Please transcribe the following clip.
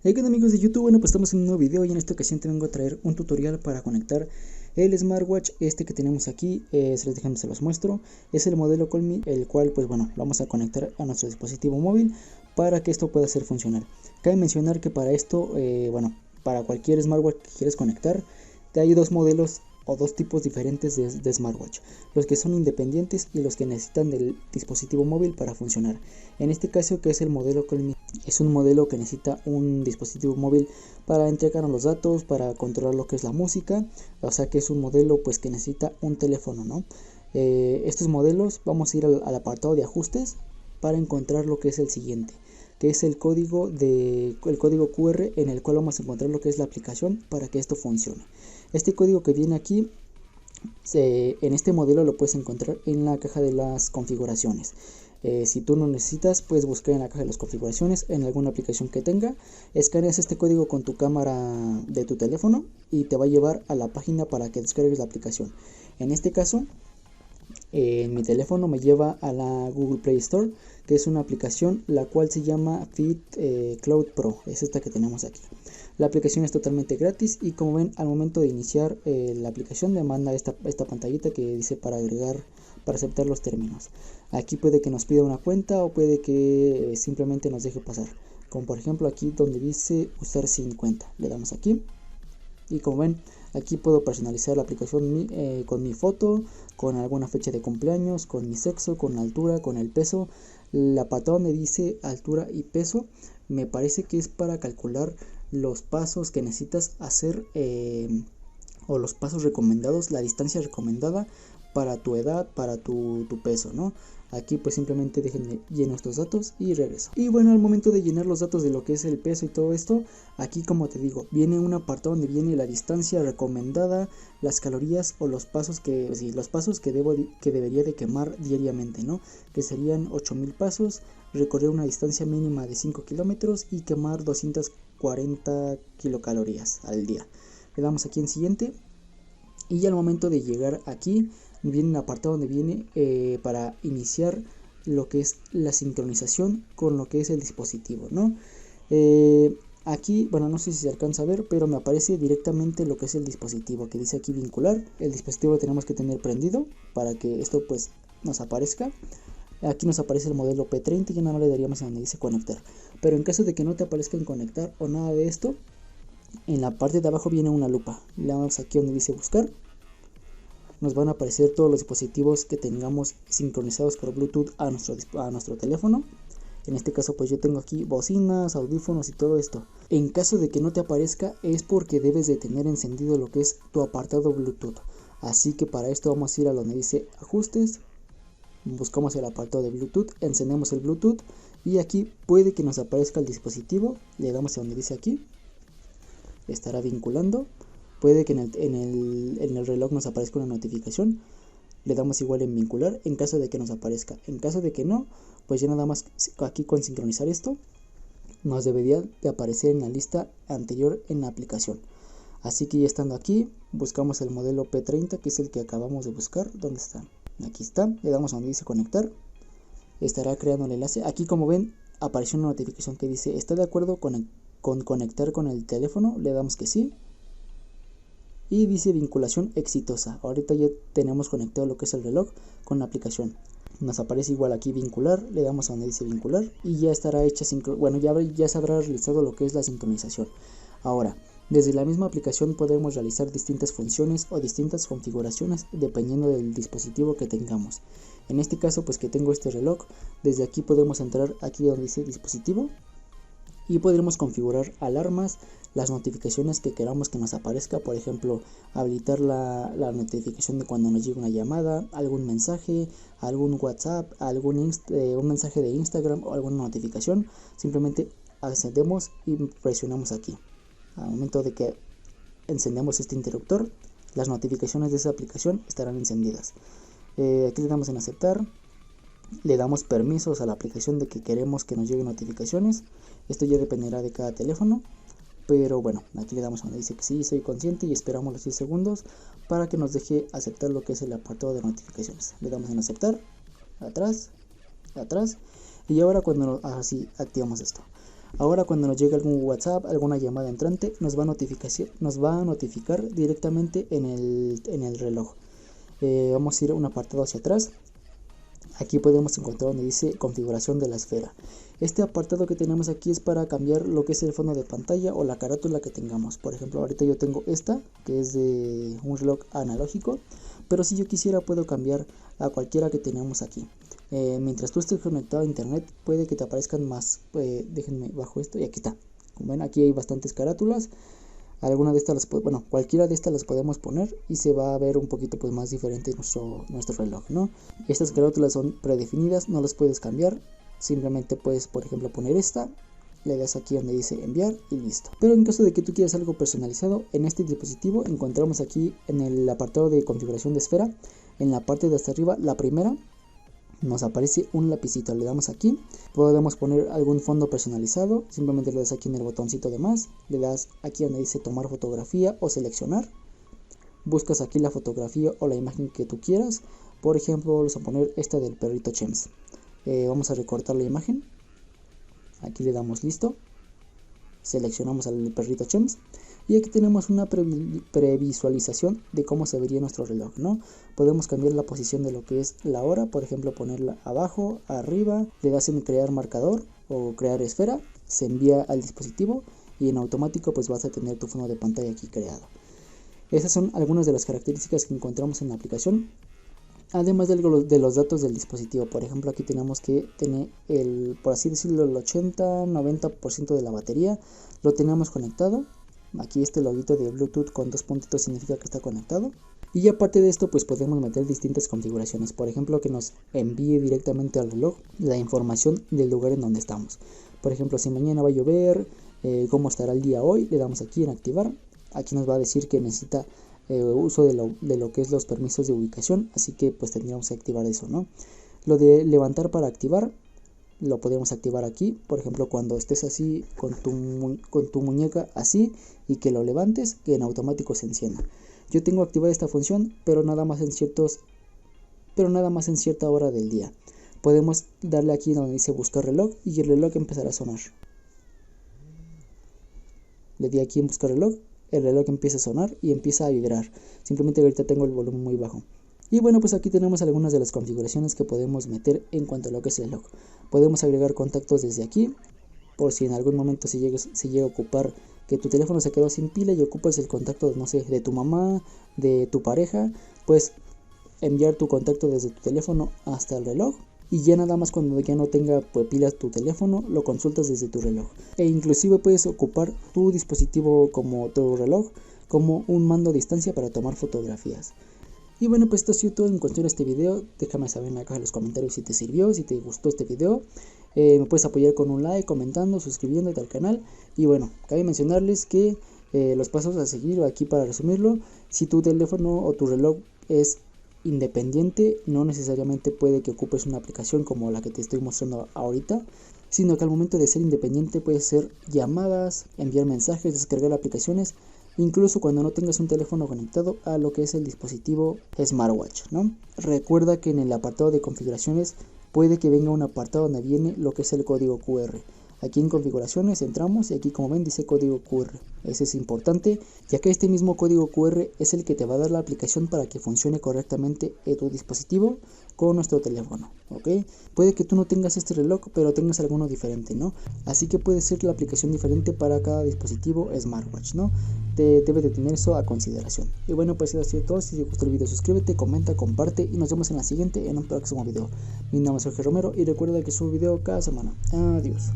¿Qué tal amigos de YouTube? Bueno, pues estamos en un nuevo video y en esta ocasión te vengo a traer un tutorial para conectar el smartwatch que tenemos aquí. Se los muestro. Es el modelo Colmi, el cual pues bueno, vamos a conectar a nuestro dispositivo móvil para que esto pueda ser funcional. Cabe mencionar que para esto, para cualquier smartwatch que quieras conectar, hay dos modelos o dos tipos diferentes de smartwatch, los que son independientes y los que necesitan del dispositivo móvil para funcionar. En este caso, que es el modelo Colmi, es un modelo que necesita un dispositivo móvil para entregar los datos, para controlar lo que es la música, o sea que es un modelo pues que necesita un teléfono, ¿no? Estos modelos, vamos a ir al apartado de ajustes para encontrar lo que es el siguiente, que es el código QR en el cual vamos a encontrar lo que es la aplicación para que esto funcione. Este código que viene aquí, en este modelo lo puedes encontrar en la caja de las configuraciones. Si tú no necesitas, puedes buscar en la caja de las configuraciones, en alguna aplicación que tenga, escaneas este código con tu cámara de tu teléfono y te va a llevar a la página para que descargues la aplicación. En este caso, en mi teléfono me lleva a la Google Play Store, que es una aplicación la cual se llama Fit Cloud Pro, es esta que tenemos aquí. La aplicación es totalmente gratis y como ven, al momento de iniciar la aplicación me manda esta pantallita que dice para aceptar los términos. Aquí puede que nos pida una cuenta o puede que simplemente nos deje pasar, como por ejemplo aquí donde dice usar sin cuenta, le damos aquí y como ven, aquí puedo personalizar la aplicación con mi foto, con alguna fecha de cumpleaños, con mi sexo, con la altura, con el peso. La apartado donde dice altura y peso me parece que es para calcular los pasos que necesitas hacer o los pasos recomendados, la distancia recomendada para tu edad, para tu peso, ¿no? Aquí pues simplemente déjenme llenar estos datos y regreso. Y bueno, al momento de llenar los datos de lo que es el peso y todo esto, aquí como te digo, viene un apartado donde viene la distancia recomendada, las calorías o los pasos que debería de quemar diariamente, ¿no? Que serían 8000 pasos, recorrer una distancia mínima de 5 kilómetros y quemar 240 kilocalorías al día. Le damos aquí en siguiente y al momento de llegar aquí viene un apartado donde viene para iniciar lo que es la sincronización con lo que es el dispositivo, ¿no? Aquí, bueno, no sé si se alcanza a ver, pero me aparece directamente lo que es el dispositivo, que dice aquí vincular. El dispositivo lo tenemos que tener prendido para que esto pues nos aparezca. Aquí nos aparece el modelo P30 y nada más le daríamos a donde dice conectar. Pero en caso de que no te aparezca en conectar o nada de esto, en la parte de abajo viene una lupa. Le damos aquí donde dice buscar. Nos van a aparecer todos los dispositivos que tengamos sincronizados por Bluetooth a nuestro teléfono. En este caso pues yo tengo aquí bocinas, audífonos y todo esto. En caso de que no te aparezca es porque debes de tener encendido lo que es tu apartado Bluetooth. Así que para esto vamos a ir a donde dice ajustes. Buscamos el apartado de Bluetooth, encendemos el Bluetooth y aquí puede que nos aparezca el dispositivo. Le damos a donde dice aquí. Estará vinculando. Puede que en el reloj nos aparezca una notificación. Le damos igual en vincular en caso de que nos aparezca. En caso de que no, pues ya nada más aquí con sincronizar esto nos debería de aparecer en la lista anterior en la aplicación. Así que ya estando aquí, buscamos el modelo P30, que es el que acabamos de buscar. ¿Dónde está? Aquí está. Le damos a donde dice conectar. Estará creando el enlace. Aquí como ven apareció una notificación que dice ¿está de acuerdo con conectar con el teléfono? Le damos que sí. Y dice vinculación exitosa. Ahorita ya tenemos conectado lo que es el reloj con la aplicación. Nos aparece igual aquí vincular. Le damos a donde dice vincular. Y ya estará hecha ya se habrá realizado lo que es la sincronización. Ahora, desde la misma aplicación podemos realizar distintas funciones o distintas configuraciones dependiendo del dispositivo que tengamos. En este caso pues que tengo este reloj. Desde aquí podemos entrar aquí donde dice dispositivo. Y podremos configurar alarmas, las notificaciones que queramos que nos aparezca, por ejemplo, habilitar la notificación de cuando nos llegue una llamada, algún mensaje, algún WhatsApp, un mensaje de Instagram o alguna notificación. Simplemente accedemos y presionamos aquí. Al momento de que encendemos este interruptor, las notificaciones de esa aplicación estarán encendidas. Aquí le damos en aceptar. Le damos permisos a la aplicación de que queremos que nos lleguen notificaciones. Esto ya dependerá de cada teléfono. Pero bueno, aquí le damos a donde dice que sí, soy consciente y esperamos los 10 segundos para que nos deje aceptar lo que es el apartado de notificaciones. Le damos en aceptar, atrás. Y ahora cuando así activamos esto. Ahora cuando nos llegue algún WhatsApp, alguna llamada entrante, nos va a notificar directamente en el reloj. Vamos a ir a un apartado hacia atrás. Aquí podemos encontrar donde dice configuración de la esfera. Este apartado que tenemos aquí es para cambiar lo que es el fondo de pantalla o la carátula que tengamos. Por ejemplo, ahorita yo tengo esta, que es de un reloj analógico, pero si yo quisiera puedo cambiar a cualquiera que tenemos aquí. Mientras tú estés conectado a internet, puede que te aparezcan más. Déjenme bajo esto y aquí está. Como ven, aquí hay bastantes carátulas. Alguna de estas cualquiera de estas las podemos poner y se va a ver un poquito pues más diferente nuestro reloj, ¿no? Estas carátulas son predefinidas, no las puedes cambiar. Simplemente puedes, por ejemplo, poner esta, le das aquí donde dice enviar y listo. Pero en caso de que tú quieras algo personalizado, en este dispositivo encontramos aquí en el apartado de configuración de esfera, en la parte de hasta arriba, la primera, nos aparece un lapicito, le damos aquí, podemos poner algún fondo personalizado, simplemente le das aquí en el botoncito de más, le das aquí donde dice tomar fotografía o seleccionar, buscas aquí la fotografía o la imagen que tú quieras, por ejemplo vamos a poner esta del perrito Chems, vamos a recortar la imagen, aquí le damos listo, seleccionamos al perrito Chems. Y aquí tenemos una previsualización de cómo se vería nuestro reloj, ¿no? Podemos cambiar la posición de lo que es la hora, por ejemplo ponerla abajo, arriba, le das en crear marcador o crear esfera, se envía al dispositivo y en automático pues vas a tener tu fondo de pantalla aquí creado. Esas son algunas de las características que encontramos en la aplicación. Además de los datos del dispositivo, por ejemplo aquí tenemos que tener por así decirlo, el 80-90% de la batería lo tenemos conectado. Aquí este loguito de Bluetooth con 2 puntitos significa que está conectado. Y aparte de esto pues podemos meter distintas configuraciones. Por ejemplo que nos envíe directamente al reloj la información del lugar en donde estamos. Por ejemplo si mañana va a llover, cómo estará el día hoy, le damos aquí en activar. Aquí nos va a decir que necesita uso de lo que es los permisos de ubicación. Así que pues tendríamos que activar eso, ¿no? Lo de levantar para activar lo podemos activar aquí, por ejemplo cuando estés así con tu muñeca así y que lo levantes, que en automático se encienda. Yo tengo activada esta función, pero nada más en cierta hora del día. Podemos darle aquí donde dice buscar reloj y el reloj empezará a sonar. Le di aquí en buscar reloj, el reloj empieza a sonar y empieza a vibrar. Simplemente ahorita tengo el volumen muy bajo. Y bueno, pues aquí tenemos algunas de las configuraciones que podemos meter en cuanto a lo que es el reloj. Podemos agregar contactos desde aquí, por si en algún momento se llega a ocupar que tu teléfono se quedó sin pila y ocupas el contacto, no sé, de tu mamá, de tu pareja, pues enviar tu contacto desde tu teléfono hasta el reloj. Y ya nada más cuando ya no tenga pues, pilas tu teléfono, lo consultas desde tu reloj. E inclusive puedes ocupar tu dispositivo como tu reloj, como un mando a distancia para tomar fotografías. Y bueno, pues esto ha sido todo en cuestión de este video. Déjame saber en la caja de los comentarios si te sirvió, si te gustó este video. Me puedes apoyar con un like, comentando, suscribiéndote al canal. Y bueno, cabe mencionarles que los pasos a seguir aquí para resumirlo. Si tu teléfono o tu reloj es independiente, no necesariamente puede que ocupes una aplicación como la que te estoy mostrando ahorita, sino que al momento de ser independiente puedes hacer llamadas, enviar mensajes, descargar aplicaciones, incluso cuando no tengas un teléfono conectado a lo que es el dispositivo smartwatch, ¿no? Recuerda que en el apartado de configuraciones puede que venga un apartado donde viene lo que es el código QR. Aquí en configuraciones entramos y aquí como ven dice código QR. Ese es importante, ya que este mismo código QR es el que te va a dar la aplicación para que funcione correctamente en tu dispositivo con nuestro teléfono, ¿ok? Puede que tú no tengas este reloj, pero tengas alguno diferente, ¿no? Así que puede ser la aplicación diferente para cada dispositivo smartwatch, ¿no? Debes de tener eso a consideración. Y bueno, pues eso ha sido todo. Si te gustó el video, suscríbete, comenta, comparte y nos vemos en la siguiente en un próximo video. Mi nombre es Jorge Romero y recuerda que subo video cada semana. Adiós.